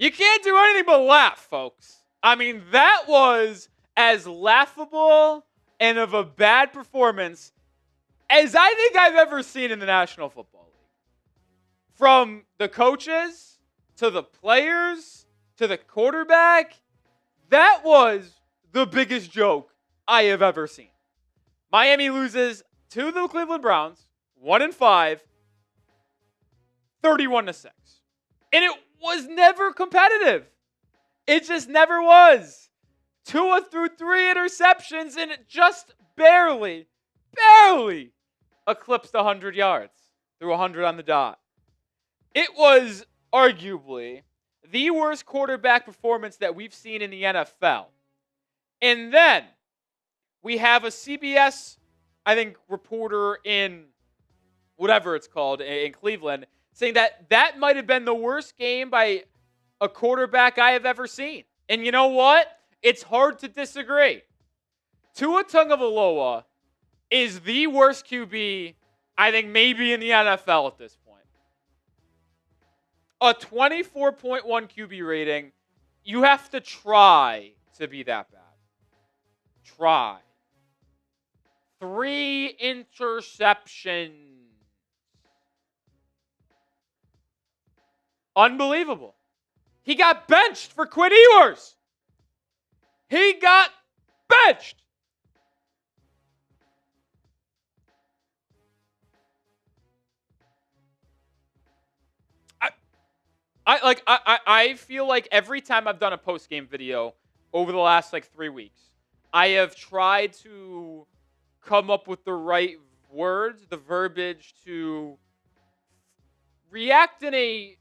You can't do anything but laugh, folks. I mean, that was as laughable and of a bad performance as I think I've ever seen in the National Football League. From the coaches to the players to the quarterback, that was the biggest joke I have ever seen. Miami loses to the Cleveland Browns, 1-5, 31-6. And it was never competitive. It just never was. Tua threw 3 interceptions and it just barely eclipsed 100 yards. Threw 100 on the dot. It was arguably the worst quarterback performance that we've seen in the NFL. And then we have a CBS, I think, reporter in whatever it's called in Cleveland saying that that might have been the worst game by a quarterback I have ever seen. And you know what? It's hard to disagree. Tua Tagovailoa is the worst QB, I think, maybe in the NFL at this point. A 24.1 QB rating, you have to try to be that bad. Try. 3 interceptions. Unbelievable. He got benched for Quinn Ewers. He got benched. I feel like every time I've done a post-game video over the last 3 weeks, I have tried to come up with the right words, the verbiage to react in a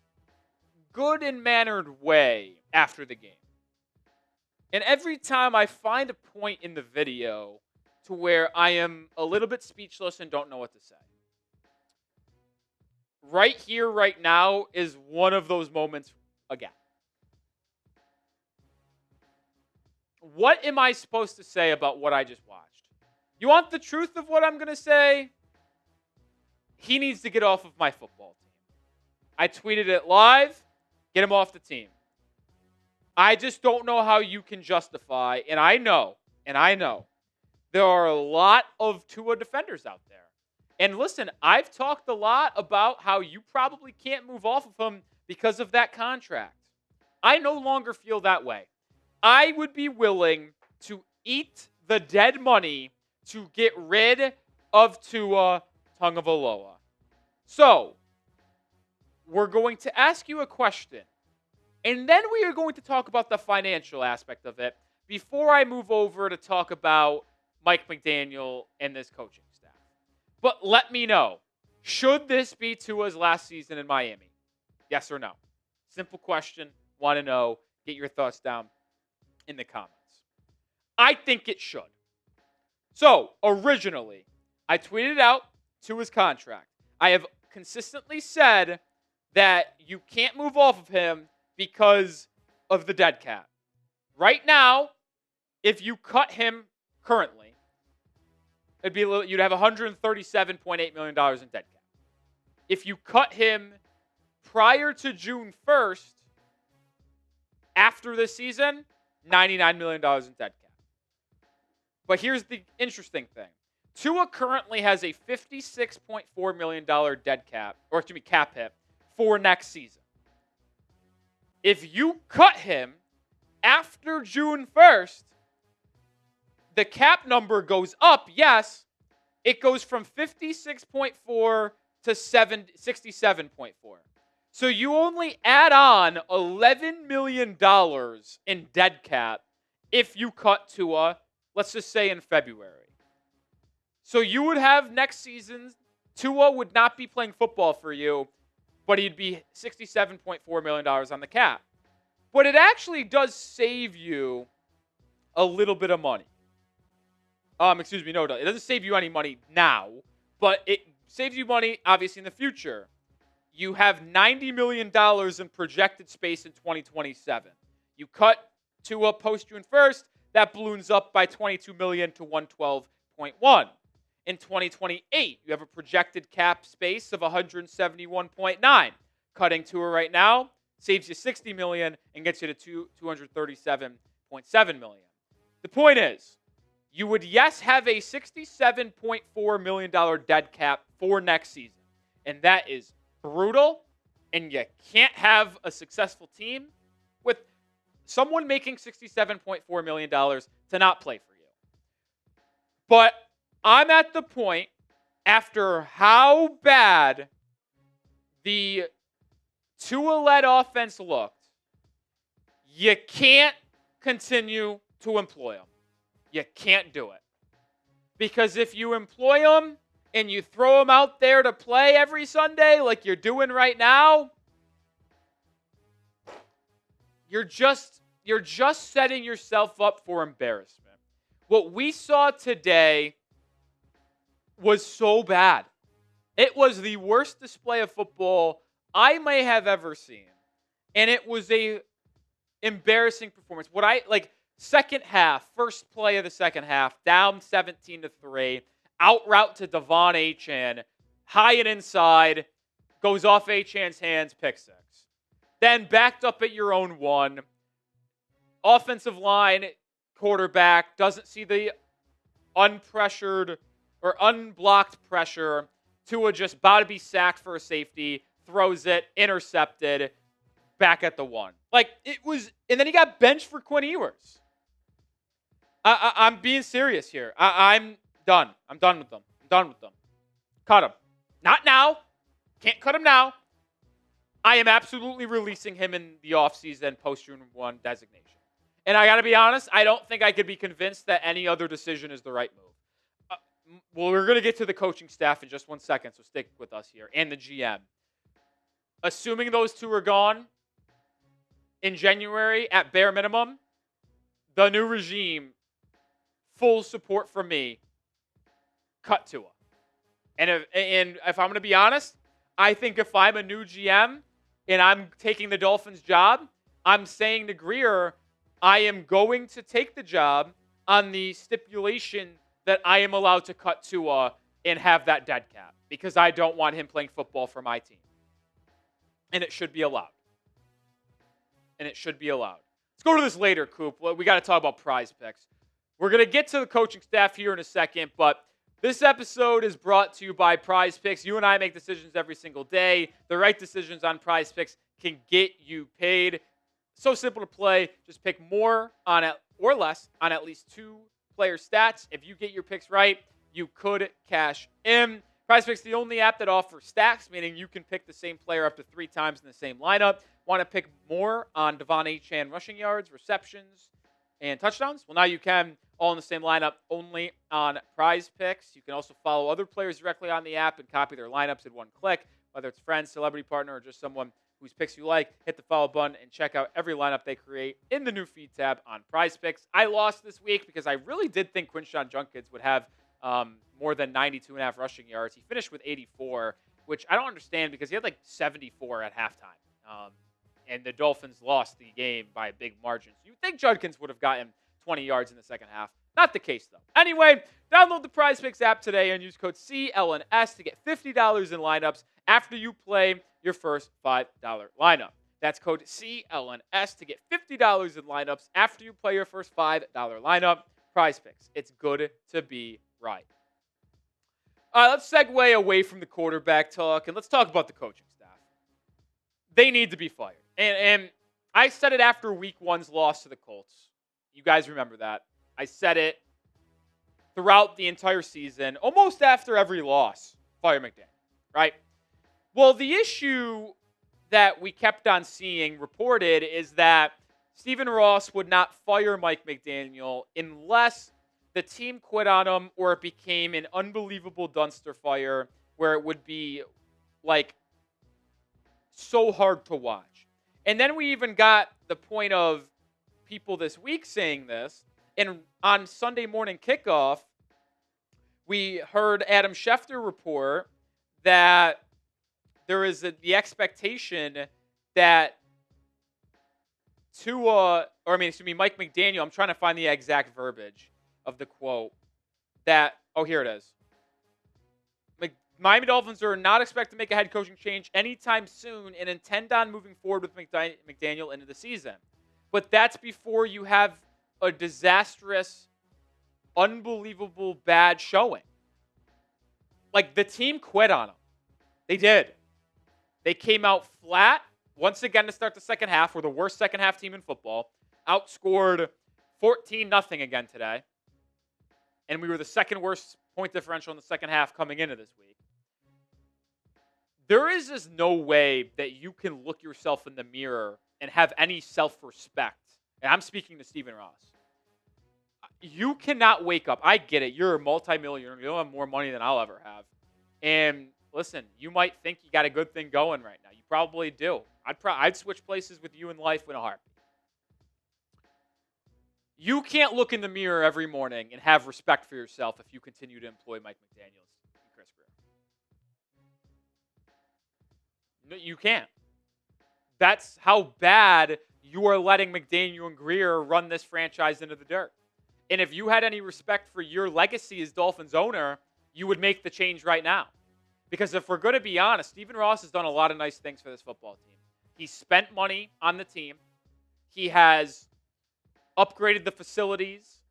good and mannered way after the game. And every time I find a point in the video to where I am a little bit speechless and don't know what to say. Right here, right now, is one of those moments again. What am I supposed to say about what I just watched? You want the truth of what I'm going to say? He needs to get off of my football team. I tweeted it live. Get him off the team. I just don't know how you can justify, and I know, there are a lot of Tua defenders out there. And listen, I've talked a lot about how you probably can't move off of him because of that contract. I no longer feel that way. I would be willing to eat the dead money to get rid of Tua Tagovailoa. So, we're going to ask you a question. And then we are going to talk about the financial aspect of it before I move over to talk about Mike McDaniel and this coaching staff. But let me know, should this be Tua's last season in Miami? Yes or no? Simple question. Want to know. Get your thoughts down in the comments. I think it should. So, originally, I tweeted out Tua's contract. I have consistently said that you can't move off of him because of the dead cap. Right now, if you cut him currently, you'd have $137.8 million in dead cap. If you cut him prior to June 1st, after this season, $99 million in dead cap. But here's the interesting thing. Tua currently has a $56.4 million cap hit for next season. If you cut him after June 1st, the cap number goes up, yes. It goes from 56.4 to 67.4. So you only add on $11 million in dead cap if you cut Tua, let's just say in February. So you would have next season, Tua would not be playing football for you, but he'd be $67.4 million on the cap. But it actually does save you a little bit of money. It doesn't save you any money now, but it saves you money, obviously, in the future. You have $90 million in projected space in 2027. You cut Tua post June 1st, that balloons up by $22 million to $112.1. In 2028, you have a projected cap space of $171.9. Cutting Tua right now, saves you $60 million and gets you to $237.7 million. The point is, you would, yes, have a $67.4 million dead cap for next season. And that is brutal. And you can't have a successful team with someone making $67.4 million to not play for you. But I'm at the point, after how bad the Tua-led offense looked, you can't continue to employ him. You can't do it. Because if you employ him and you throw him out there to play every Sunday like you're doing right now, you're just setting yourself up for embarrassment. What we saw today was so bad. It was the worst display of football I may have ever seen. And it was a embarrassing performance. Second half, first play of the second half, down 17-3, out route to Devon Achane, high and inside, goes off Achane's hands, pick six. Then backed up at your own 1. Offensive line, quarterback, doesn't see the unpressured or unblocked pressure. Tua just about to be sacked for a safety, throws it, intercepted, back at the 1. And then he got benched for Quinn Ewers. I'm being serious here. I'm done. I'm done with them. Cut him. Not now. Can't cut him now. I am absolutely releasing him in the offseason post-June 1 designation. And I got to be honest, I don't think I could be convinced that any other decision is the right move. We're going to get to the coaching staff in just 1 second, so stick with us here, and the GM. Assuming those two are gone in January at bare minimum, the new regime, full support from me, cut Tua. And if I'm going to be honest, I think if I'm a new GM and I'm taking the Dolphins' job, I'm saying to Grier, I am going to take the job on the stipulation that I am allowed to cut Tua and have that dead cap because I don't want him playing football for my team. And it should be allowed. Let's go to this later, Coop. We got to talk about PrizePicks. We're going to get to the coaching staff here in a second, but this episode is brought to you by PrizePicks. You and I make decisions every single day. The right decisions on PrizePicks can get you paid. So simple to play. Just pick more on it or less on at least 2 player stats. If you get your picks right, you could cash in. PrizePicks is the only app that offers stacks, meaning you can pick the same player up to 3 times in the same lineup. Want to pick more on Devon Achane rushing yards, receptions, and touchdowns? Well, now you can, all in the same lineup, only on PrizePicks. You can also follow other players directly on the app and copy their lineups in 1 click, whether it's friends, celebrity partner, or just someone whose picks you like. Hit the follow button and check out every lineup they create in the new feed tab on PrizePicks. I lost this week because I really did think Quinshon Judkins would have more than 92.5 rushing yards. He finished with 84, which I don't understand because he had 74 at halftime. And the Dolphins lost the game by a big margin. So you'd think Judkins would have gotten 20 yards in the second half. Not the case, though. Anyway, download the PrizePicks app today and use code CLNS to get $50 in lineups after you play your first $5 lineup. That's code CLNS to get $50 in lineups after you play your first $5 lineup. PrizePicks. It's good to be right. All right, let's segue away from the quarterback talk and let's talk about the coaching staff. They need to be fired. And I said it after week 1's loss to the Colts. You guys remember that. I said it throughout the entire season, almost after every loss. Fire McDaniel, right? Well, the issue that we kept on seeing reported is that Stephen Ross would not fire Mike McDaniel unless the team quit on him or it became an unbelievable dumpster fire where it would be so hard to watch. And then we even got the point of people this week saying this. And on Sunday morning kickoff, we heard Adam Schefter report that there is the expectation that Mike McDaniel, I'm trying to find the exact verbiage of the quote, here it is. Miami Dolphins are not expected to make a head coaching change anytime soon and intend on moving forward with McDaniel into the season. But that's before you have a disastrous, unbelievable bad showing. Like, the team quit on them. They did. They came out flat once again to start the second half. We're the worst second half team in football. Outscored 14-0 again today. And we were the second worst point differential in the second half coming into this week. There is just no way that you can look yourself in the mirror and have any self-respect. And I'm speaking to Stephen Ross. You cannot wake up. I get it. You're a multimillionaire. You have more money than I'll ever have. And listen, you might think you got a good thing going right now. You probably do. I'd switch places with you in life in a heartbeat. You can't look in the mirror every morning and have respect for yourself if you continue to employ Mike McDaniels and Chris Greer. No, you can't. That's how bad you are letting McDaniel and Greer run this franchise into the dirt. And if you had any respect for your legacy as Dolphins owner, you would make the change right now. Because if we're going to be honest, Stephen Ross has done a lot of nice things for this football team. He's spent money on the team. He has upgraded the facilities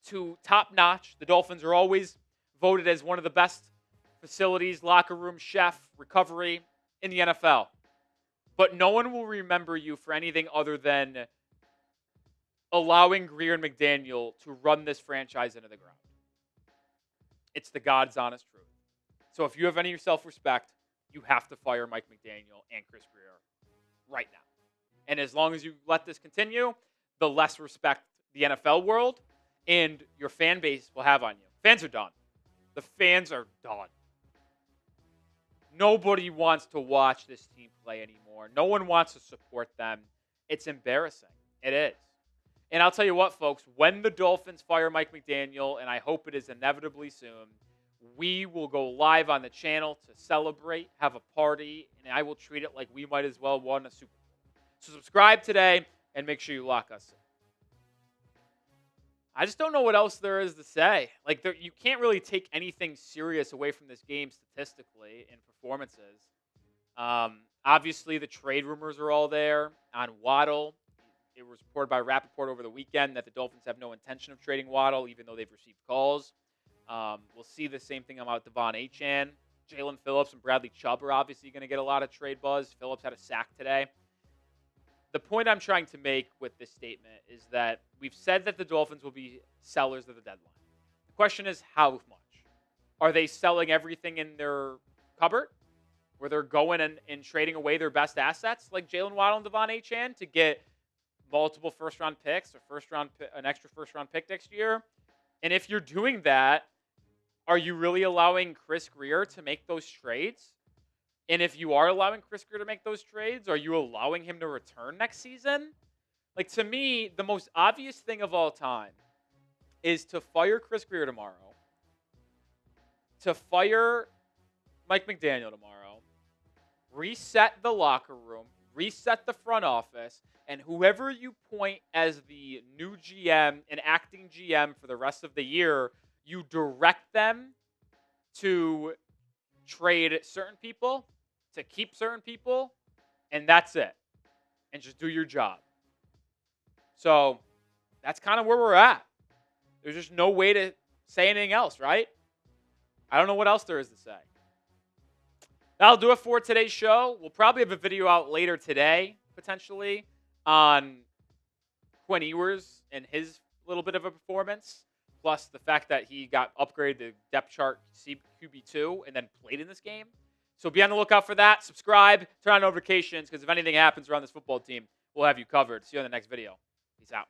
to top notch. The Dolphins are always voted as one of the best facilities, locker room, chef, recovery in the NFL. But no one will remember you for anything other than allowing Greer and McDaniel to run this franchise into the ground. It's the God's honest truth. So if you have any self-respect, you have to fire Mike McDaniel and Chris Greer right now. And as long as you let this continue, the less respect the NFL world and your fan base will have on you. Fans are done. The fans are done. Nobody wants to watch this team play anymore. No one wants to support them. It's embarrassing. It is. And I'll tell you what, folks, when the Dolphins fire Mike McDaniel, and I hope it is inevitably soon, we will go live on the channel to celebrate, have a party, and I will treat it like we might as well won a Super Bowl. So subscribe today and make sure you lock us in. I just don't know what else there is to say. Like, you can't really take anything serious away from this game statistically in performances. Obviously, the trade rumors are all there on Waddle. It was reported by Rappaport over the weekend that the Dolphins have no intention of trading Waddle, even though they've received calls. We'll see the same thing about Achane. Jalen Phillips and Bradley Chubb are obviously going to get a lot of trade buzz. Phillips had a sack today. The point I'm trying to make with this statement is that we've said that the Dolphins will be sellers of the deadline. The question is how much? Are they selling everything in their cupboard where they're going and trading away their best assets like Jalen Waddle and Achane to get multiple first-round picks or an extra first-round pick next year? And if you're doing that, are you really allowing Chris Greer to make those trades? And if you are allowing Chris Greer to make those trades, are you allowing him to return next season? Like, to me, the most obvious thing of all time is to fire Chris Greer tomorrow, to fire Mike McDaniel tomorrow, reset the locker room, reset the front office, and whoever you point as the new GM and acting GM for the rest of the year, you direct them to trade certain people, to keep certain people, and that's it. And just do your job. So that's kind of where we're at. There's just no way to say anything else, right? I don't know what else there is to say. That'll do it for today's show. We'll probably have a video out later today, potentially, on Quinn Ewers and his little bit of a performance, plus the fact that he got upgraded to depth chart QB2 and then played in this game. So be on the lookout for that. Subscribe, turn on notifications, because if anything happens around this football team, we'll have you covered. See you on the next video. Peace out.